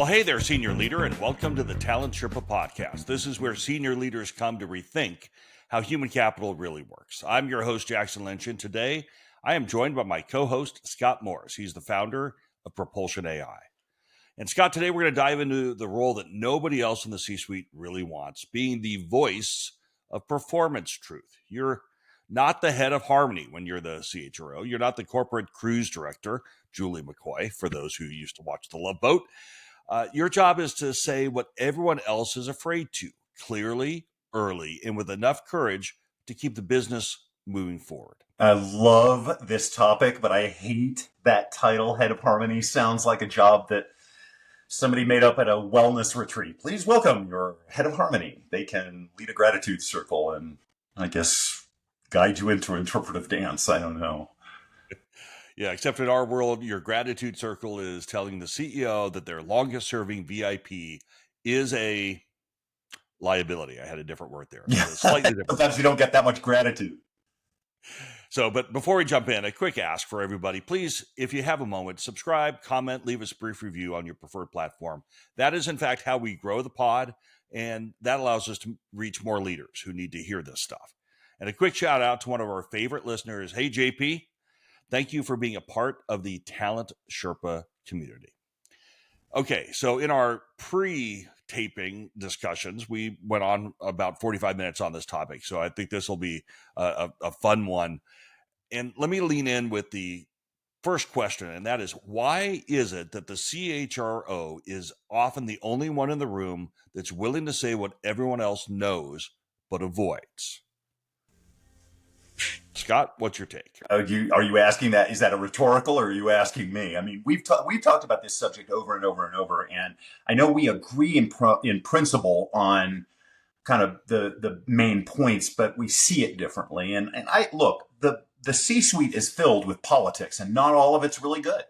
Well, hey there, senior leader, and welcome to the Talent Sherpa podcast. This is where senior leaders come to rethink how human capital really works. I'm your host, Jackson Lynch, and today I am joined by my co-host, Scott Morris. He's the founder of Propulsion AI. And Scott, today we're going to dive into the role that nobody else in the C-suite really wants, being the voice of performance truth. You're not the head of Harmony when you're the CHRO. You're not the corporate cruise director, Julie McCoy, for those who used to watch The Love Boat. Your job is to say what everyone else is afraid to, clearly, early, and with enough courage to keep the business moving forward. I love this topic, but I hate that title. Head of Harmony sounds like a job that somebody made up at a wellness retreat. Please welcome your head of Harmony. They can lead a gratitude circle and, I guess, guide you into interpretive dance. I don't know. Yeah, except in our world, your gratitude circle is telling the CEO that their longest serving VIP is a liability. I had a different word there. Yeah. Slightly different. Sometimes you don't get that much gratitude. So, but before we jump in, a quick ask for everybody. Please, if you have a moment, subscribe, comment, leave us a brief review on your preferred platform. That is, in fact, how we grow the pod, and that allows us to reach more leaders who need to hear this stuff. And a quick shout out to one of our favorite listeners. Hey, JP. Thank you for being a part of the Talent Sherpa community. Okay, so in our pre-taping discussions, we went on about 45 minutes on this topic. So I think this will be a fun one. And let me lean in with the first question, and that is, why is it that the CHRO is often the only one in the room that's willing to say what everyone else knows but avoids? Scott, what's your take? Are you asking that? Is that a rhetorical, or are you asking me? I mean, we've talked about this subject over and over and over, and I know we agree in principle on kind of the main points, but we see it differently. And I look, the C-suite is filled with politics, and not all of it's really good.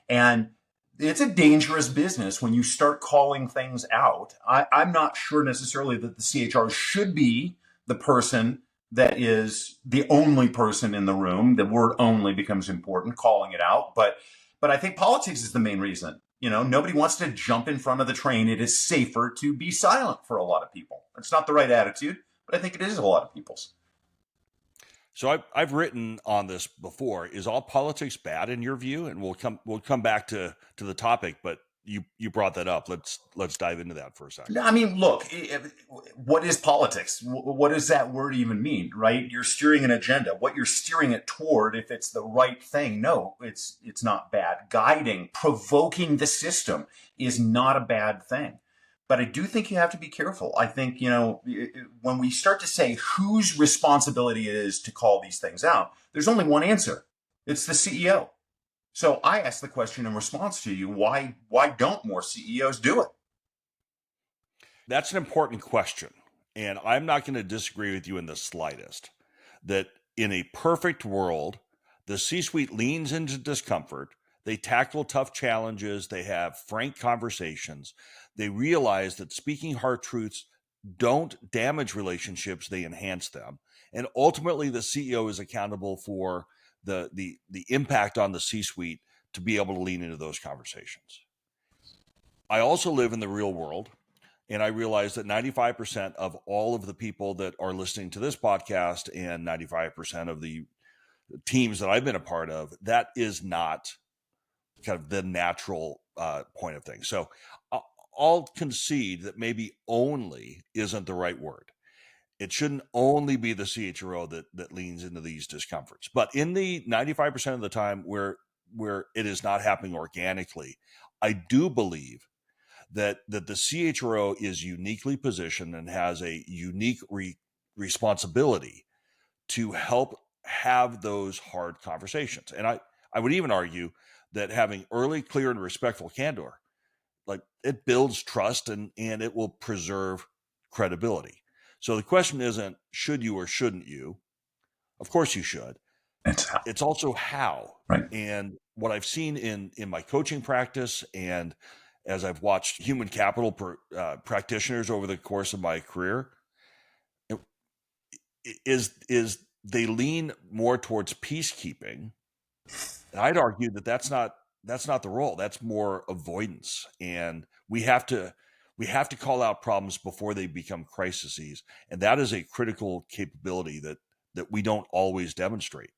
And it's a dangerous business when you start calling things out. I'm not sure necessarily that the CHR should be the person that is the only person in the room. The word only becomes important, calling it out. But I think politics is the main reason. You know, nobody wants to jump in front of the train. It is safer to be silent for a lot of people. It's not the right attitude, but I think it is a lot of people's. So I've written on this before. Is all politics bad in your view? And we'll come back to the topic, but you brought that up. Let's dive into that for a second. I mean, look, what is politics? What does that word even mean, right? You're steering an agenda. What you're steering it toward, if it's the right thing, no, it's not bad. Guiding, provoking the system is not a bad thing. But I do think you have to be careful. I think, you know, when we start to say whose responsibility it is to call these things out, there's only one answer. It's the CEO. So I ask the question in response to you, why don't more CEOs do it? That's an important question. And I'm not going to disagree with you in the slightest that in a perfect world, the C-suite leans into discomfort. They tackle tough challenges. They have frank conversations. They realize that speaking hard truths don't damage relationships. They enhance them. And ultimately, the CEO is accountable for the impact on the C-suite to be able to lean into those conversations. I also live in the real world, and I realize that 95% of all of the people that are listening to this podcast and 95% of the teams that I've been a part of, that is not kind of the natural point of things. So I'll concede that maybe only isn't the right word. It shouldn't only be the CHRO that leans into these discomforts. But in the 95% of the time where it is not happening organically, I do believe that the CHRO is uniquely positioned and has a unique responsibility to help have those hard conversations. And I would even argue that having early, clear, and respectful candor, like, it builds trust and it will preserve credibility. So the question isn't should you or shouldn't you? Of course you should. It's also how. Right. And what I've seen in my coaching practice, and as I've watched human capital practitioners over the course of my career, is they lean more towards peacekeeping. And I'd argue that that's not the role. That's more avoidance. And We have to call out problems before they become crises, and that is a critical capability that we don't always demonstrate.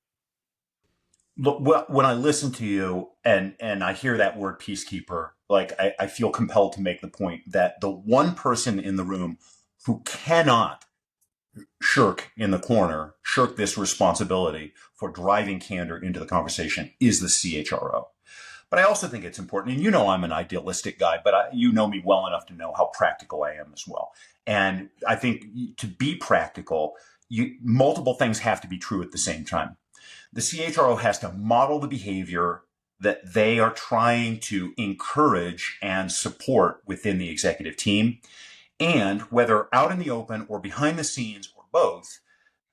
Look, when I listen to you and I hear that word peacekeeper, like I feel compelled to make the point that the one person in the room who cannot shirk this responsibility for driving candor into the conversation is the CHRO. But I also think it's important, and you know I'm an idealistic guy, but you know me well enough to know how practical I am as well. And I think to be practical, multiple things have to be true at the same time. The CHRO has to model the behavior that they are trying to encourage and support within the executive team. And whether out in the open or behind the scenes or both,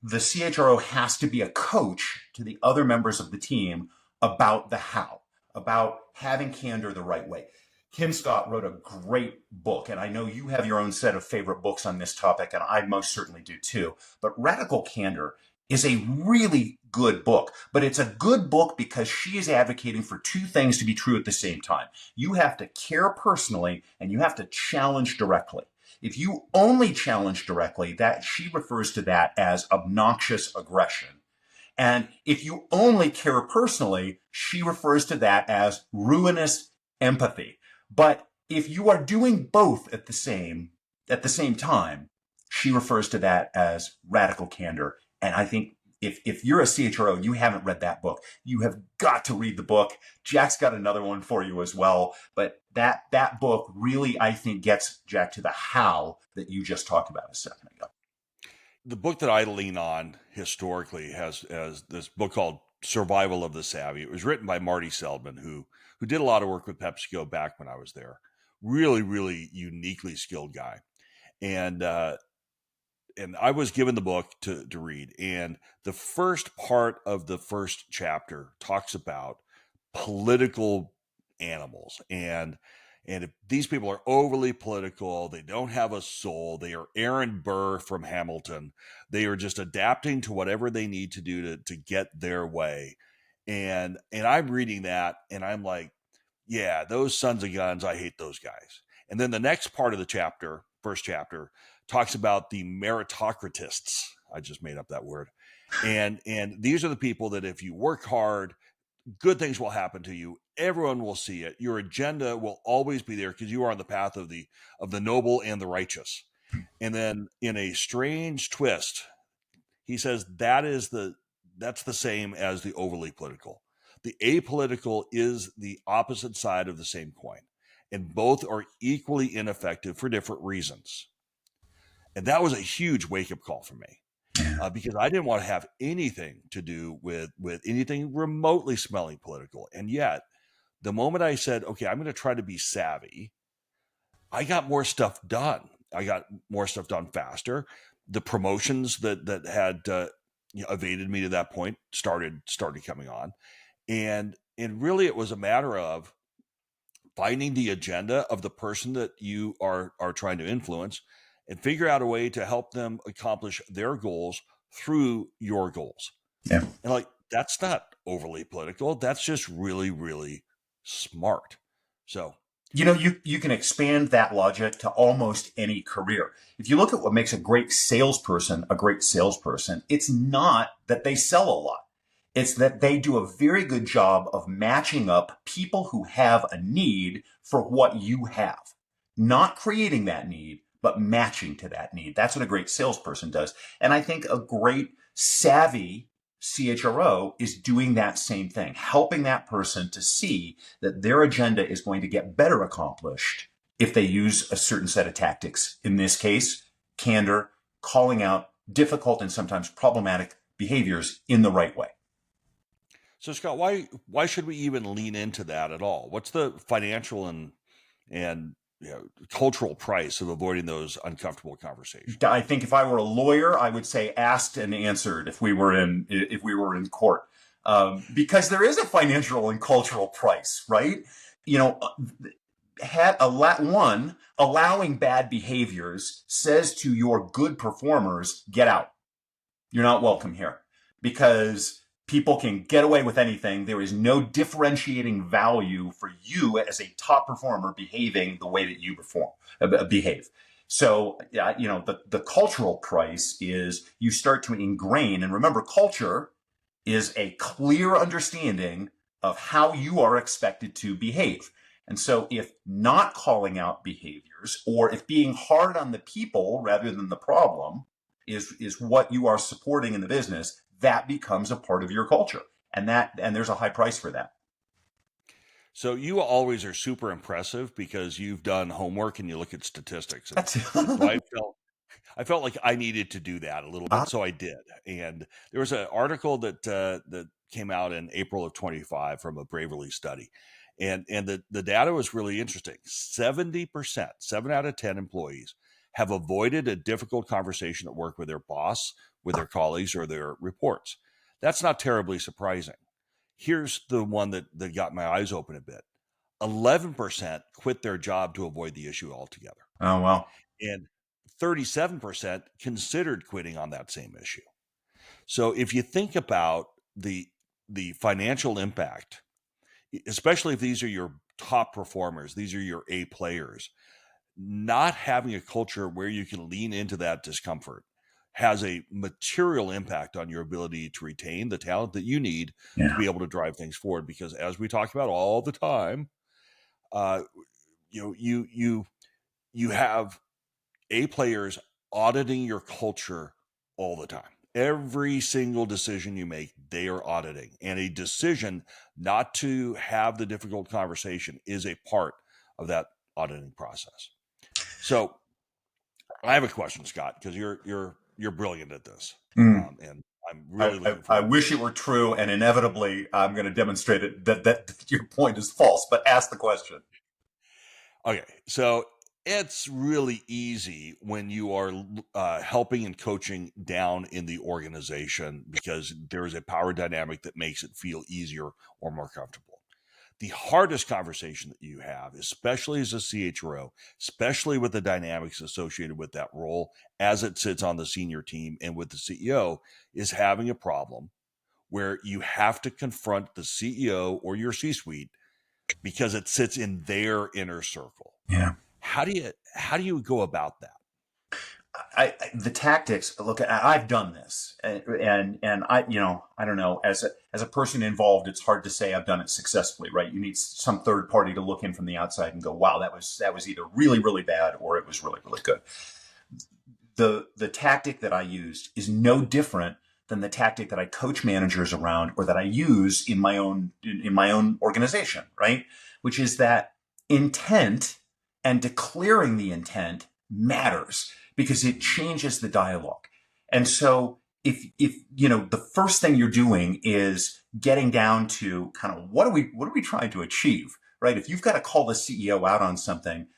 the CHRO has to be a coach to the other members of the team about the how, about having candor the right way. Kim Scott wrote a great book, and I know you have your own set of favorite books on this topic, and I most certainly do too. But Radical Candor is a really good book, but it's a good book because she is advocating for two things to be true at the same time. You have to care personally, and you have to challenge directly. If you only challenge directly, that she refers to that as obnoxious aggression. And if you only care personally, she refers to that as ruinous empathy. But if you are doing both at the same time, she refers to that as radical candor. And I think if you're a CHRO and you haven't read that book, you have got to read the book. Jack's got another one for you as well. But that book really, I think, gets Jack to the how that you just talked about a second ago. The book that I lean on historically has this book called Survival of the Savvy. It was written by Marty Seldman, who did a lot of work with PepsiCo back when I was there. Really, really uniquely skilled guy. And I was given the book to read. And the first part of the first chapter talks about political animals. And if these people are overly political, they don't have a soul, they are Aaron Burr from Hamilton, they are just adapting to whatever they need to do to get their way. And I'm reading that and I'm like, yeah, those sons of guns, I hate those guys. And then the next part of the chapter, first chapter, talks about the meritocratists. I just made up that word. And these are the people that if you work hard, good things will happen to you. Everyone will see it. Your agenda will always be there because you are on the path of the noble and the righteous. And then in a strange twist, he says that's the same as the overly political. The apolitical is the opposite side of the same coin, and both are equally ineffective for different reasons. And that was a huge wake-up call for me. Because I didn't want to have anything to do with anything remotely smelling political. And yet, the moment I said, okay, I'm going to try to be savvy, I got more stuff done. I got more stuff done faster. The promotions that had evaded me to that point started coming on. And really it was a matter of finding the agenda of the person that you are trying to influence and figure out a way to help them accomplish their goals through your goals. Yeah. And like, that's not overly political. That's just really, really smart. So, you know, you can expand that logic to almost any career. If you look at what makes a great salesperson, it's not that they sell a lot. It's that they do a very good job of matching up people who have a need for what you have, not creating that need, but matching to that need. That's what a great salesperson does. And I think a great savvy CHRO is doing that same thing, helping that person to see that their agenda is going to get better accomplished if they use a certain set of tactics. In this case, candor, calling out difficult and sometimes problematic behaviors in the right way. So Scott, why should we even lean into that at all? What's the financial and cultural price of avoiding those uncomfortable conversations? I think if I were a lawyer, I would say asked and answered if we were in court, because there is a financial and cultural price, right? You know, allowing bad behaviors says to your good performers, get out. You're not welcome here, because people can get away with anything. There is no differentiating value for you as a top performer behaving the way that you behave. So, the cultural price is you start to ingrain, and remember, culture is a clear understanding of how you are expected to behave. And so if not calling out behaviors, or if being hard on the people rather than the problem is what you are supporting in the business, that becomes a part of your culture. And there's a high price for that. So you always are super impressive because you've done homework and you look at statistics. That's So I felt like I needed to do that a little bit, so I did. And there was an article that came out in April of 25 from a Braverly study, and the data was really interesting. 70%, 7 out of 10 employees have avoided a difficult conversation at work with their boss, with their colleagues, or their reports. That's not terribly surprising. Here's the one that got my eyes open a bit. 11% quit their job to avoid the issue altogether. Oh, well. And 37% considered quitting on that same issue. So if you think about the financial impact, especially if these are your top performers, these are your A players, not having a culture where you can lean into that discomfort has a material impact on your ability to retain the talent that you need to be able to drive things forward. Because as we talk about all the time, you have A players auditing your culture all the time. Every single decision you make, they are auditing. And a decision not to have the difficult conversation is a part of that auditing process. So I have a question, Scott, because you're brilliant at this. And I'm really looking I forward. wish it were true, and inevitably I'm going to demonstrate it that your point is false. But ask the question. Okay, so it's really easy when you are helping and coaching down in the organization because there is a power dynamic that makes it feel easier or more comfortable. The hardest conversation that you have, especially as a CHRO, especially with the dynamics associated with that role as it sits on the senior team and with the CEO, is having a problem where you have to confront the CEO or your C-suite because it sits in their inner circle. Yeah. How do you go about that? The tactics. Look, I've done this, and I don't know. As a person involved, it's hard to say I've done it successfully, right? You need some third party to look in from the outside and go, "Wow, that was either really really bad or it was really really good." The tactic that I used is no different than the tactic that I coach managers around or that I use in my own organization, right? Which is that intent and declaring the intent matters because it changes the dialogue. And so if the first thing you're doing is getting down to kind of what are we trying to achieve, right? If you've got to call the CEO out on something,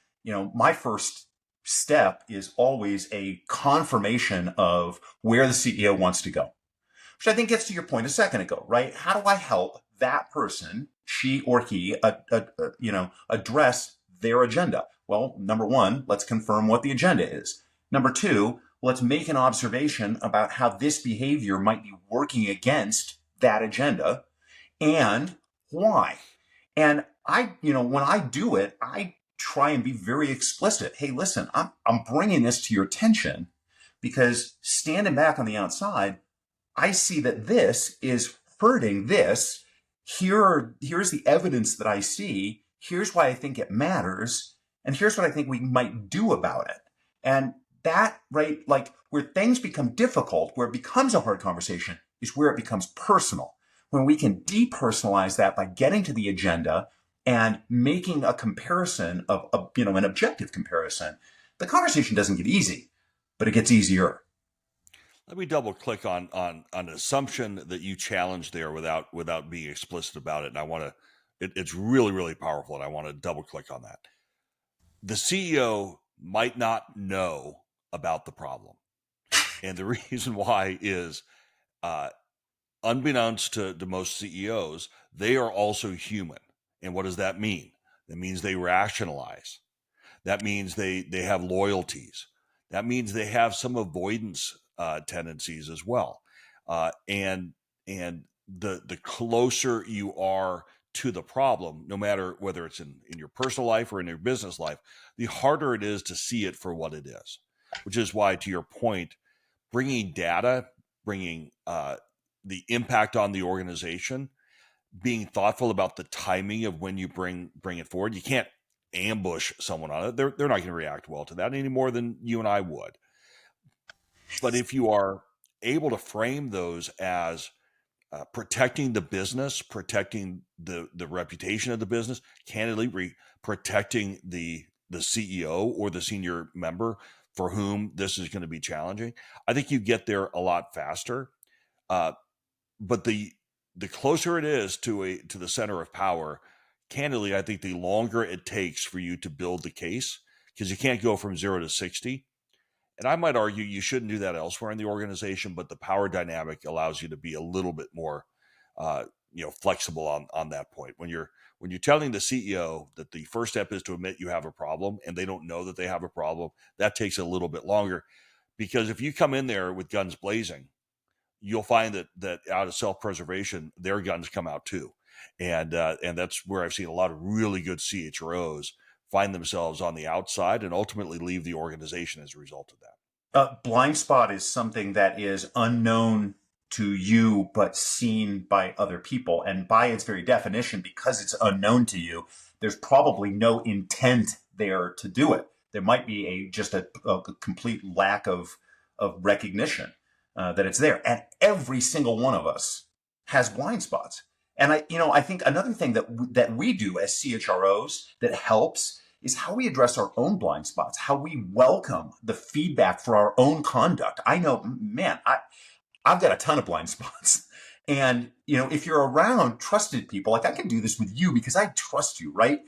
my first step is always a confirmation of where the CEO wants to go, which I think gets to your point a second ago, right? How do I help that person, she or he, address their agenda? Well, number one, let's confirm what the agenda is. Number two, let's make an observation about how this behavior might be working against that agenda and why. And when I do it, I try and be very explicit. Hey, listen, I'm bringing this to your attention because standing back on the outside, I see that this is hurting this. Here's the evidence that I see. Here's why I think it matters. And here's what I think we might do about it. And that, right, like where things become difficult, where it becomes a hard conversation, is where it becomes personal. When we can depersonalize that by getting to the agenda and making a comparison of an objective comparison, the conversation doesn't get easy, but it gets easier. Let me double click on an assumption that you challenged there without being explicit about it. And it's really, really powerful. And I want to double click on that. The CEO might not know about the problem. And the reason why is, unbeknownst to most CEOs, they are also human. And what does that mean? That means they rationalize. That means they have loyalties. That means they have some avoidance tendencies as well. And the closer you are to the problem, no matter whether it's in your personal life or in your business life, the harder it is to see it for what it is. Which is why, to your point, bringing data, bringing the impact on the organization, being thoughtful about the timing of when you bring it forward. You can't ambush someone on it. They're not going to react well to that any more than you and I would. But if you are able to frame those as protecting the business, protecting the reputation of the business, candidly protecting the CEO or the senior member for whom this is going to be challenging, I think you get there a lot faster. Uh, but the closer it is to the center of power, candidly, I think the longer it takes for you to build the case, because you can't go from 0 to 60. And I might argue you shouldn't do that elsewhere in the organization, but the power dynamic allows you to be a little bit more, flexible on that point. When you're telling the CEO that the first step is to admit you have a problem, and they don't know that they have a problem, that takes a little bit longer. Because if you come in there with guns blazing, you'll find that out of self-preservation, their guns come out too, and that's where I've seen a lot of really good CHROs find themselves on the outside and ultimately leave the organization as a result of that. Blind spot is something that is unknown to you, but seen by other people. And by its very definition, because it's unknown to you, there's probably no intent there to do it. There might be just a complete lack of recognition that it's there. And every single one of us has blind spots. And I think another thing that we do as CHROs that helps is how we address our own blind spots, how we welcome the feedback for our own conduct. I know, man, I've got a ton of blind spots. And, if you're around trusted people, like I can do this with you because I trust you, right?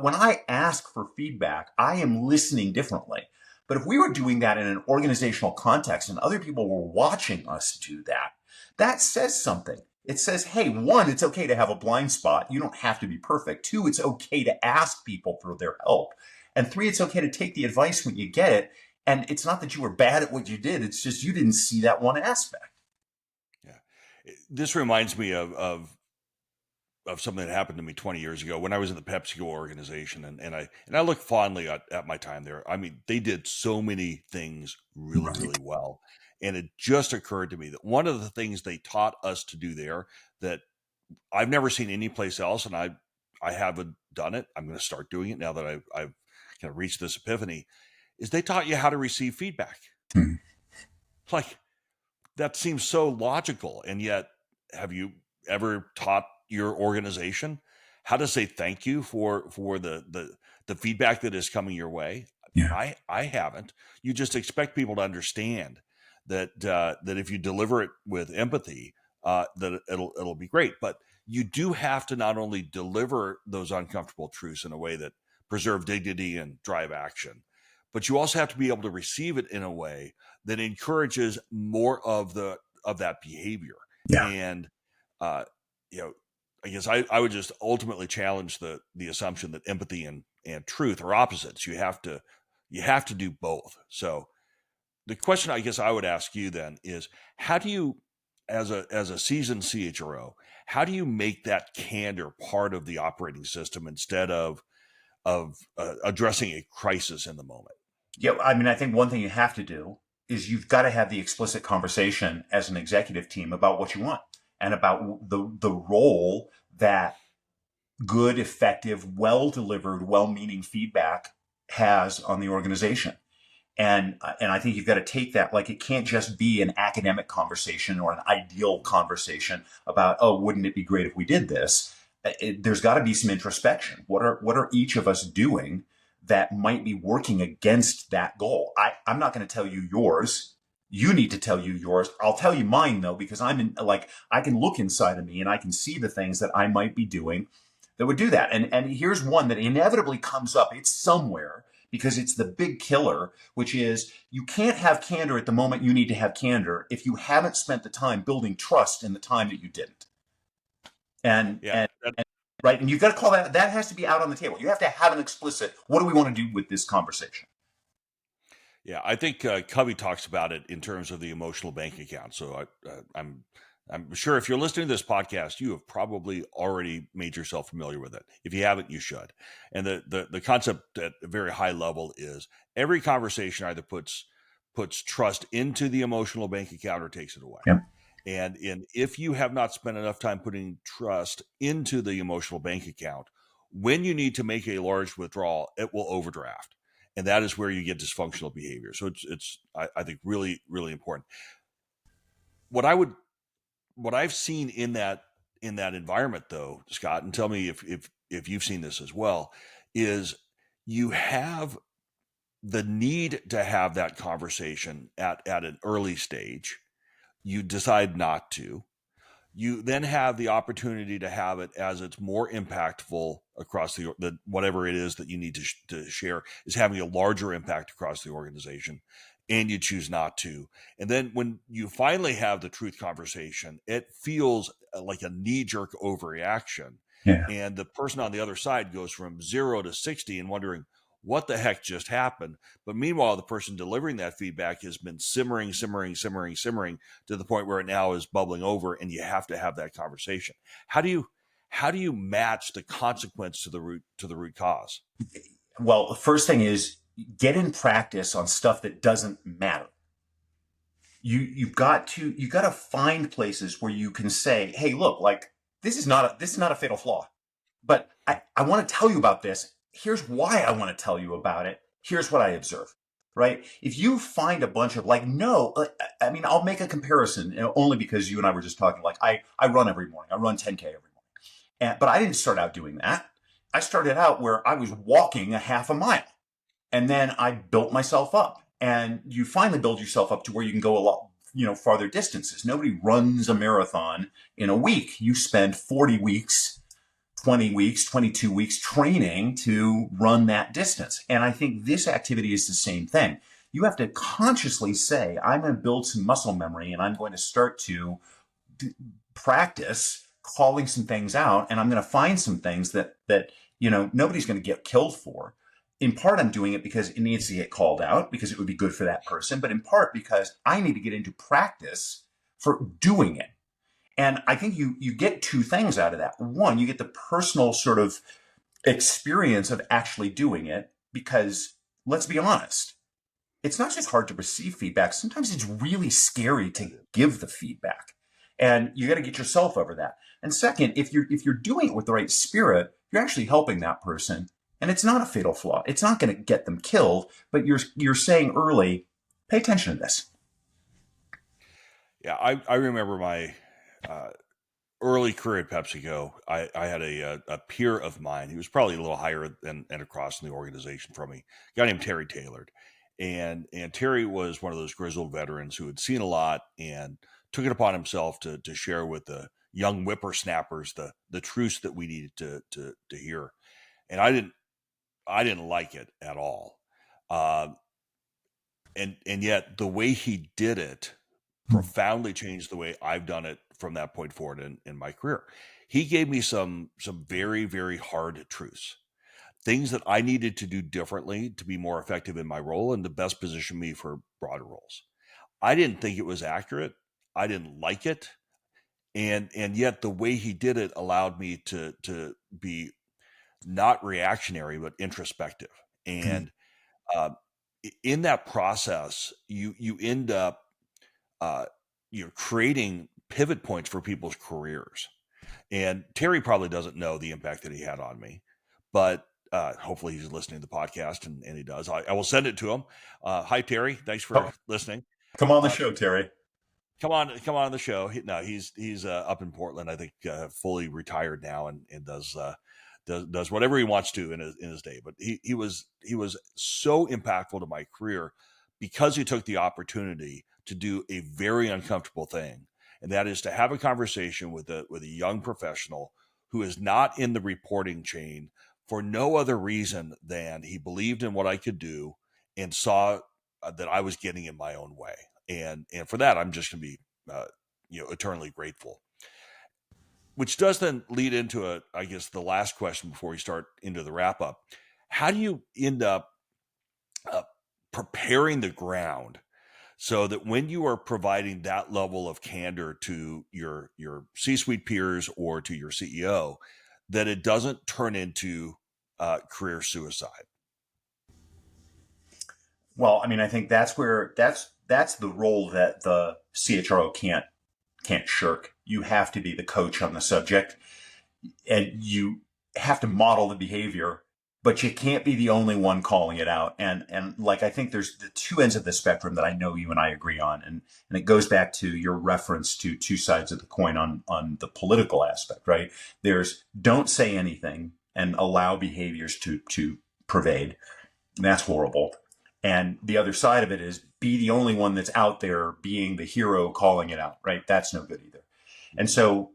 When I ask for feedback, I am listening differently. But if we were doing that in an organizational context and other people were watching us do that, that says something. It says, hey, one, it's okay to have a blind spot. You don't have to be perfect. Two, it's okay to ask people for their help. And three, it's okay to take the advice when you get it. And it's not that you were bad at what you did. It's just you didn't see that one aspect. Yeah. This reminds me of something that happened to me 20 years ago when I was in the PepsiCo organization, and I look fondly at my time there. I mean, they did so many things really, Right. really well. And it just occurred to me that one of the things they taught us to do there that I've never seen anyplace else, and I haven't done it. I'm going to start doing it now that I've kind of reached this epiphany, is they taught you how to receive feedback. Hmm. Like, that seems so logical. And yet, have you ever taught your organization how to say thank you for the feedback that is coming your way? Yeah. I haven't. You just expect people to understand that if you deliver it with empathy, that it'll be great. But you do have to not only deliver those uncomfortable truths in a way that preserve dignity and drive action, but you also have to be able to receive it in a way that encourages more of that behavior. Yeah. And uh, you know, I guess I would just ultimately challenge the assumption that empathy and truth are opposites. You have to do both. So the question I guess I would ask you then is, how do you, as a seasoned CHRO, how do you make that candor part of the operating system instead of addressing a crisis in the moment? Yeah. I mean, I think one thing you have to do is you've got to have the explicit conversation as an executive team about what you want and about the role that good, effective, well delivered, well meaning feedback has on the organization. And I think you've got to take that, like it can't just be an academic conversation or an ideal conversation about, oh, wouldn't it be great if we did this? There's got to be some introspection. What are each of us doing that might be working against that goal? I'm not going to tell you yours. You need to tell you yours. I'll tell you mine though, because I can look inside of me and I can see the things that I might be doing that would do that. And here's one that inevitably comes up. It's somewhere because it's the big killer, which is you can't have candor at the moment you need to have candor if you haven't spent the time building trust in the time that you didn't. And Yeah, and right, and you've got to call that has to be out on the table. You have to have an explicit, what do we want to do with this conversation? yeah. I think Covey talks about it in terms of the emotional bank account. So I'm I'm sure if you're listening to this podcast, you have probably already made yourself familiar with it. If you haven't, you should. And the concept at a very high level is every conversation either puts trust into the emotional bank account or takes it away. Yep. And if you have not spent enough time putting trust into the emotional bank account, when you need to make a large withdrawal, it will overdraft. And that is where you get dysfunctional behavior. So I think really, really important. What I've seen in that environment though, Scott, and tell me if you've seen this as well, is you have the need to have that conversation at an early stage. You decide not to. You then have the opportunity to have it as it's more impactful across the whatever it is that you need to share is having a larger impact across the organization, and you choose not to. And then when you finally have the truth conversation, it feels like a knee-jerk overreaction, Yeah. and the person on the other side goes from 0 to 60 and wondering what the heck just happened. But meanwhile, the person delivering that feedback has been simmering to the point where it now is bubbling over, and you have to have that conversation. How do you match the consequence to the root cause? Well, the first thing is get in practice on stuff that doesn't matter. You've got to find places where you can say, hey, look, like this is not a fatal flaw, but I want to tell you about this. Here's why I want to tell you about it. Here's what I observe. Right? If you find a bunch of like, no, I mean, I'll make a comparison only because you and I were just talking. Like, I run every morning. I run 10K every morning, but I didn't start out doing that. I started out where I was walking a half a mile, and then I built myself up. And you finally build yourself up to where you can go a lot, farther distances. Nobody runs a marathon in a week. You spend 40 weeks, 20 weeks, 22 weeks training to run that distance. And I think this activity is the same thing. You have to consciously say, I'm going to build some muscle memory, and I'm going to start to practice calling some things out, and I'm going to find some things that nobody's going to get killed for. In part, I'm doing it because it needs to get called out, because it would be good for that person, but in part because I need to get into practice for doing it. And I think you get two things out of that. One, you get the personal sort of experience of actually doing it, because let's be honest, it's not just hard to receive feedback. Sometimes it's really scary to give the feedback, and you got to get yourself over that. And second, if you're doing it with the right spirit, you're actually helping that person. And it's not a fatal flaw. It's not going to get them killed, but you're saying early, pay attention to this. Yeah, I remember my early career at PepsiCo. I had a peer of mine. He was probably a little higher and across in the organization from me. A guy named Terry Taylor, and Terry was one of those grizzled veterans who had seen a lot and took it upon himself to share with the young whippersnappers the truths that we needed to hear. And I didn't like it at all. Uh, and yet the way he did it profoundly changed the way I've done it from that point forward in my career. He gave me some very, very hard truths, things that I needed to do differently to be more effective in my role and to best position me for broader roles. I didn't think it was accurate. I didn't like it. And yet the way he did it allowed me to be not reactionary, but introspective. And uh, in that process, you end up you're creating pivot points for people's careers. And Terry probably doesn't know the impact that he had on me, but hopefully he's listening to the podcast, and he does. I will send it to him. Hi, Terry. Thanks for listening. Come on the show, Terry. Come on the show. He's up in Portland. I think fully retired now, and does whatever he wants to in his day. But he was so impactful to my career because he took the opportunity to do a very uncomfortable thing, and that is to have a conversation with a young professional who is not in the reporting chain for no other reason than he believed in what I could do and saw that I was getting in my own way. And for that, I'm just going to be, eternally grateful. Which does then lead into I guess, the last question before we start into the wrap up. How do you end up preparing the ground so that when you are providing that level of candor to your C-suite peers or to your CEO, that it doesn't turn into career suicide. Well, I mean, I think that's where that's the role that the CHRO can't shirk. You have to be the coach on the subject, and you have to model the behavior, but you can't be the only one calling it out. And like, I think there's the two ends of the spectrum that I know you and I agree on, and it goes back to your reference to two sides of the coin on the political aspect, right? There's don't say anything and allow behaviors to pervade. And that's horrible. And the other side of it is be the only one that's out there being the hero calling it out, right? That's no good either. And so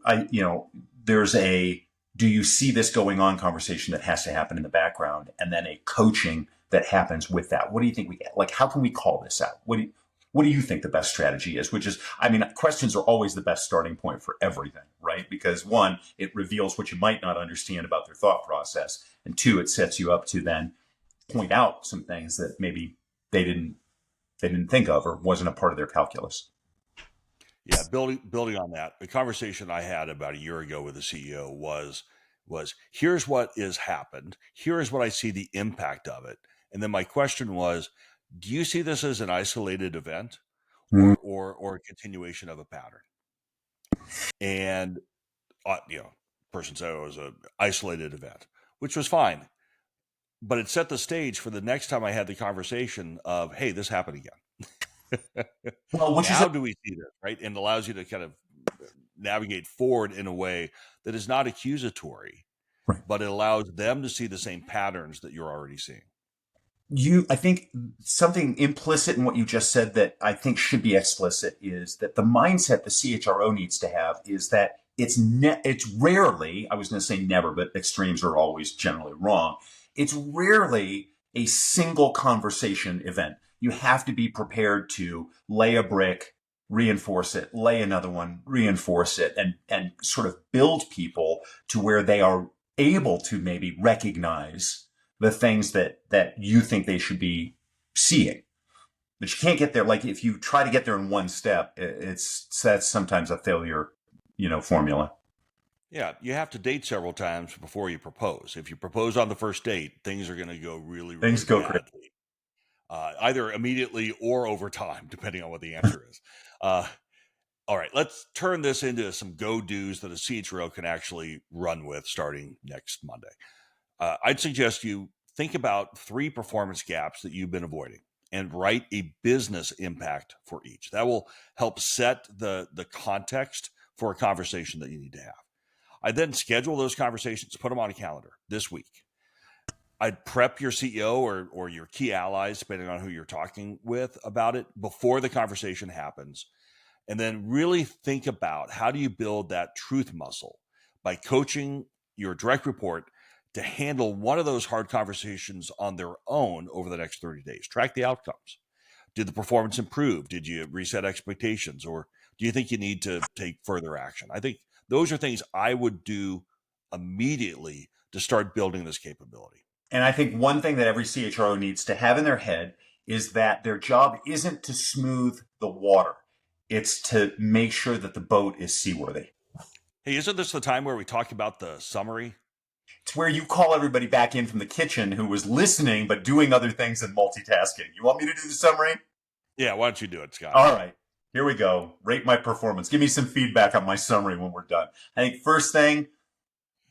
there's a do you see this going on conversation that has to happen in the background, and then a coaching that happens with that. What do you think we get? Like, how can we call this out? What do you think the best strategy is? Which is, I mean, questions are always the best starting point for everything, right? Because one, it reveals what you might not understand about their thought process. And two, it sets you up to then point out some things that maybe they didn't think of or wasn't a part of their calculus. Yeah, building on that, the conversation I had about a year ago with the CEO was here's what has happened. Here is what I see the impact of it. And then my question was, do you see this as an isolated event or a continuation of a pattern? And person said it was an isolated event, which was fine. But it set the stage for the next time I had the conversation of, hey, this happened again. Well, how do we see this, right? And allows you to kind of navigate forward in a way that is not accusatory, right, but it allows them to see the same patterns that you're already seeing. I think something implicit in what you just said that I think should be explicit is that the mindset the CHRO needs to have is that it's rarely, I was going to say never, but extremes are always generally wrong. It's rarely a single conversation event. You have to be prepared to lay a brick, reinforce it, lay another one, reinforce it, and sort of build people to where they are able to maybe recognize the things that you think they should be seeing. But you can't get there. Like, if you try to get there in one step, that's sometimes a failure, formula. Yeah, you have to date several times before you propose. If you propose on the first date, things are going to go really, really Things go badly. Either immediately or over time, depending on what the answer is. All right, let's turn this into some go-dos that a CHRO can actually run with starting next Monday. I'd suggest you think about 3 performance gaps that you've been avoiding and write a business impact for each. That will help set the context for a conversation that you need to have. I then schedule those conversations, put them on a calendar this week. I'd prep your CEO or your key allies, depending on who you're talking with, about it before the conversation happens. And then really think about how do you build that truth muscle by coaching your direct report to handle one of those hard conversations on their own over the next 30 days. Track the outcomes. Did the performance improve? Did you reset expectations? Or do you think you need to take further action? I think those are things I would do immediately to start building this capability. And I think one thing that every CHRO needs to have in their head is that their job isn't to smooth the water. It's to make sure that the boat is seaworthy. Hey, isn't this the time where we talk about the summary? It's where you call everybody back in from the kitchen who was listening but doing other things and multitasking. You want me to do the summary? Yeah, why don't you do it, Scott? All right. Here we go. Rate my performance. Give me some feedback on my summary when we're done. I think first thing,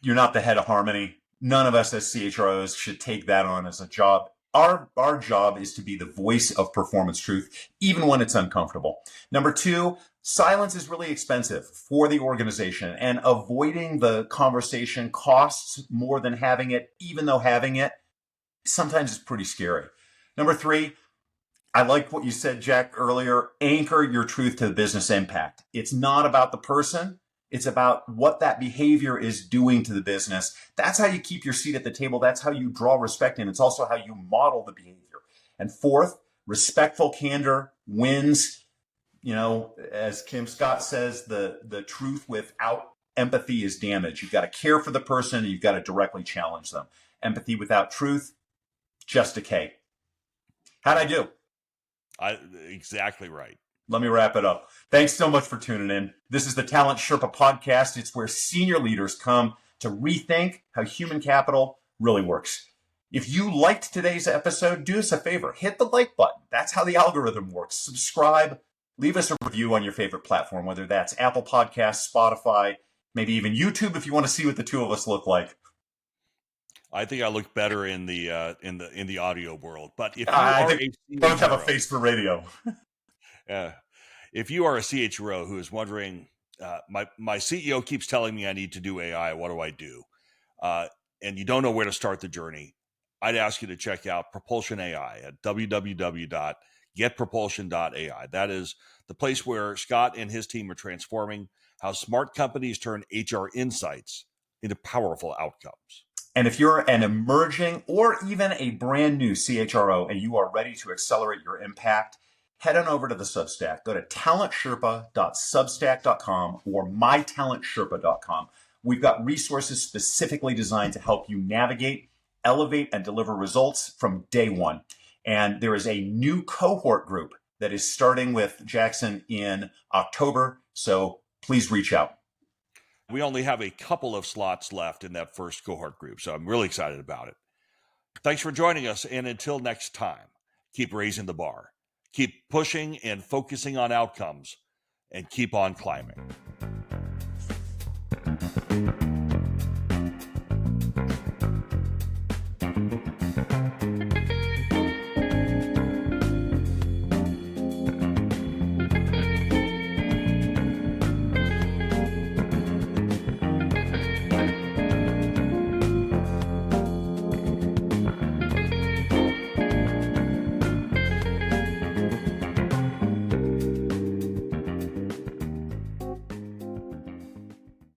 you're not the head of harmony. None of us as CHROs should take that on as a job. Our job is to be the voice of performance truth, even when it's uncomfortable. Number 2, silence is really expensive for the organization, and avoiding the conversation costs more than having it, even though having it sometimes is pretty scary. Number 3, I like what you said, Jack, earlier. Anchor your truth to the business impact. It's not about the person. It's about what that behavior is doing to the business. That's how you keep your seat at the table. That's how you draw respect in. It's also how you model the behavior. And 4th, respectful candor wins. As Kim Scott says, the truth without empathy is damage. You've got to care for the person, and you've got to directly challenge them. Empathy without truth, just decay. How'd I do? Exactly right. Let me wrap it up. Thanks so much for tuning in. This is the Talent Sherpa podcast. It's where senior leaders come to rethink how human capital really works. If you liked today's episode, do us a favor. Hit the like button. That's how the algorithm works. Subscribe. Leave us a review on your favorite platform, whether that's Apple Podcasts, Spotify, maybe even YouTube if you want to see what the two of us look like. I think I look better in the audio world. But if you I are think a both have a face for radio. If you are a CHRO who is wondering, my CEO keeps telling me I need to do AI. What do I do? And you don't know where to start the journey, I'd ask you to check out Propulsion AI at www.getpropulsion.ai. That is the place where Scott and his team are transforming how smart companies turn HR insights into powerful outcomes. And if you're an emerging or even a brand new CHRO and you are ready to accelerate your impact, head on over to the Substack. Go to talentsherpa.substack.com or mytalentsherpa.com. We've got resources specifically designed to help you navigate, elevate, and deliver results from day one. And there is a new cohort group that is starting with Jackson in October. So please reach out. We only have a couple of slots left in that first cohort group, so I'm really excited about it. Thanks for joining us, and until next time, keep raising the bar, keep pushing and focusing on outcomes, and keep on climbing.